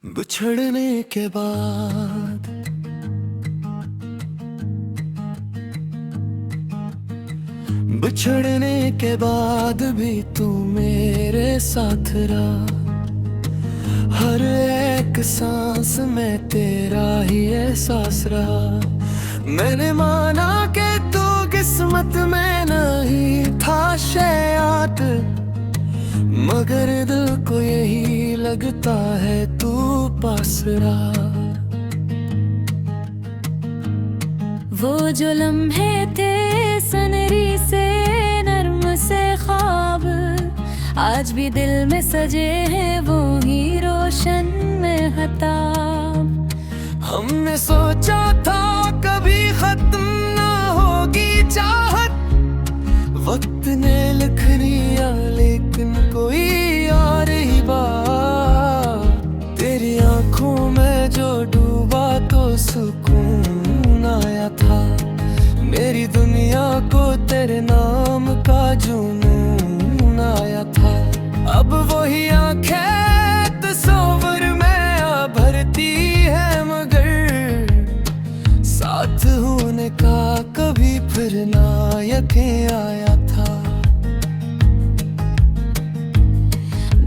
बिछड़ने के बाद बिछड़ने के बाद भी तू मेरे साथ रहा। हर एक सांस में तेरा ही एहसास रहा। मैंने माना कि तू किस्मत में नहीं था शायद, मगर दिल को यही लगता है तू पास रहा। वो जो लम्हे थे सनरी से नर्म से ख्वाब, आज भी दिल में सजे हैं वो ही रोशन में हताब। हमने सोचा था कभी खत्म ना होगी चाहत, वक्त ने लिख दिया लेकिन कोई और ही बात। तेरी आंखों में जो डूबा तो सुकून आया था। मेरी दुनिया को तेरे नाम का जुनून आया था। अब वही आंखें तस्वीर में आ भरती है, मगर साथ होने का कभी फिर ना यकीन आया था।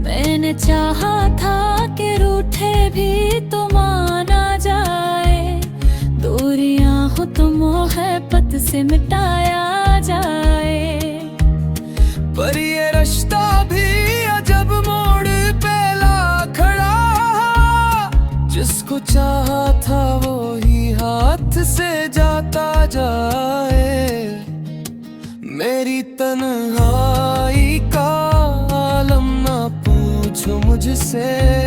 मैंने चाहा था कि रूठे भी तो माना जाए, दूरियां हो तो मोहब्बत से मिटाया जाए। पर ये रिश्ता भी अजब मोड़ पे ला खड़ा, जिसको चाहा था वो ही हाथ से जाता जाए। मेरी तन्हाई का आलम ना पूछो मुझसे,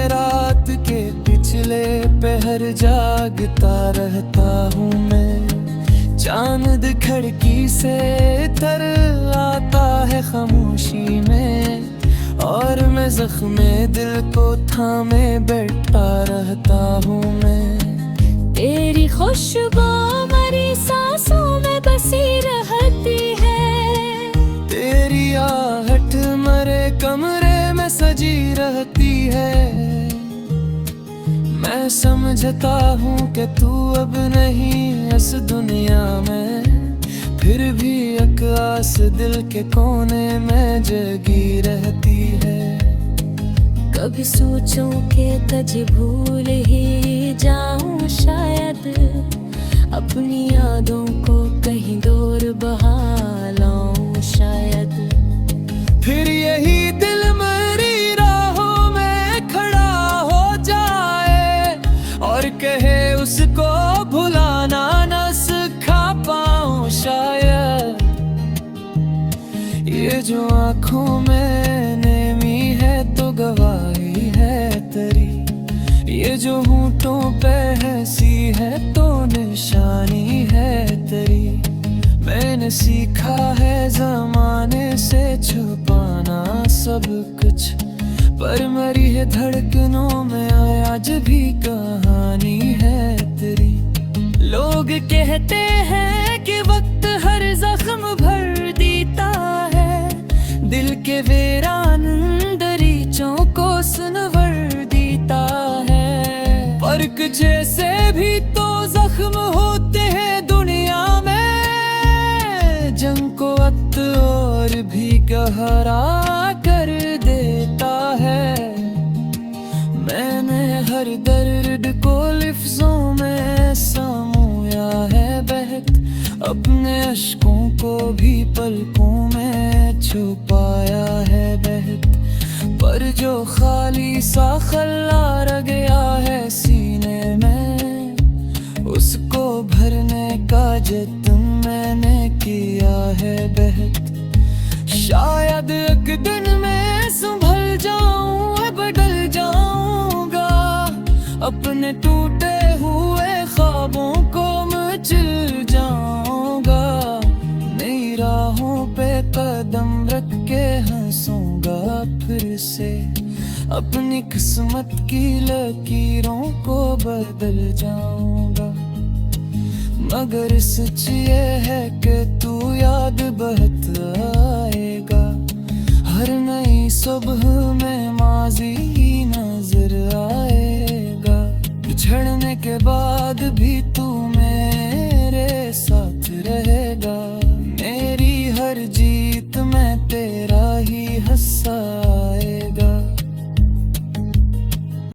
रात के पिछले पहर जागता रहता हूँ मैं। चांद खिड़की से तर आता है खामोशी में, और मैं जख्मे दिल को थामे बैठा रहता हूँ मैं। तेरी खुशबू मरी सांसों में बसी रहती है, तेरी आहट मरे कमरे में सजी रहती है। मैं समझता हूँ कि तू अब नहीं इस दुनिया में, फिर भी एक आस दिल के कोने में जगी रहती है। कभी सोचूं कि तुझे भूल ही जाऊं शायद, अपनी यादों को कहीं दूर बहा लाऊं शायद। फिर यही दिल मेरी राहों में खड़ा हो जाए और कहे उसको भुलाना न सिखा पाऊं शायद। ये जो आँखों में नेमी है तो गवाही है तेरी, ये जो होंठों पे हंसी है तो निशानी है तेरी। मैंने सीखा है जमाने से छुपाना सब कुछ, पर मरी है धड़कनों में आज भी कहानी है तेरी। लोग कहते हैं कि वक्त हर जख्म भर देता है, दिल के वीरान दरीचों को सुनवर देता है। फर्क जैसे भी तो जख्म होते हैं दुनिया में, जंग को वक्त और भी गहरा कर देता है। मैंने हर दर्द को लफ्जों में समोया है बहक, अपने अश्कों को भी पलकों में छुपाया है बहक। पर जो खाली सा खल्ला रह गया है सीने में, उसको भरने का जतन मैंने किया है बहक। शायद एक दिन मैं संभल जाऊं, बदल जाऊंगा, अपने टूटे हुए ख्वाबों को मचल जाऊंगा। नई राहों पे कदम रख के हंसूंगा फिर से, अपनी किस्मत की लकीरों को बदल जाऊंगा। मगर सच ये है कि तू याद बहुत आएगा, हर नई सुबह में माजी नजर आएगा। के बाद भी तू मेरे साथ रहेगा। मेरी हर जीत में तेरा ही हिस्सा